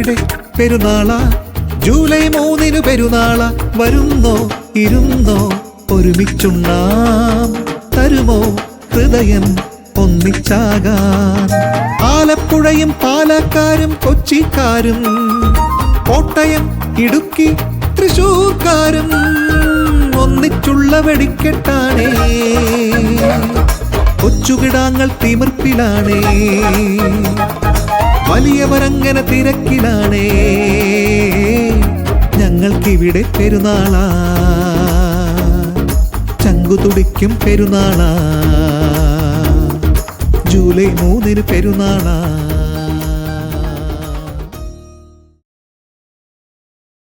ഞങ്ങൾക്കിവിടെ പെരുന്നാളാ. ജൂലൈ 3 പെരുന്നാളാ. വരുന്നോ ഇരുന്നോ ഒരുമിച്ചുണ്ണാം. തരുമോ ഹൃദയം ഒന്നിച്ചാകാൻ. ആലപ്പുഴയും പാലക്കാരും കൊച്ചിക്കാരും കോട്ടയം ഇടുക്കി തൃശൂർക്കാരും ഒന്നിച്ചുള്ള വെടിക്കെട്ടാണേ. കൊച്ചുകിടാങ്ങൾ തിമിർപ്പിലാണേ, വലിയവരങ്ങനെ തിരക്കിലാണേ. ഞങ്ങൾക്കിവിടെ പെരുന്നാളാ, ചങ്കുതുടിക്കും പെരുന്നാളാ. ജൂലൈ 3 പെരുന്നാളാ.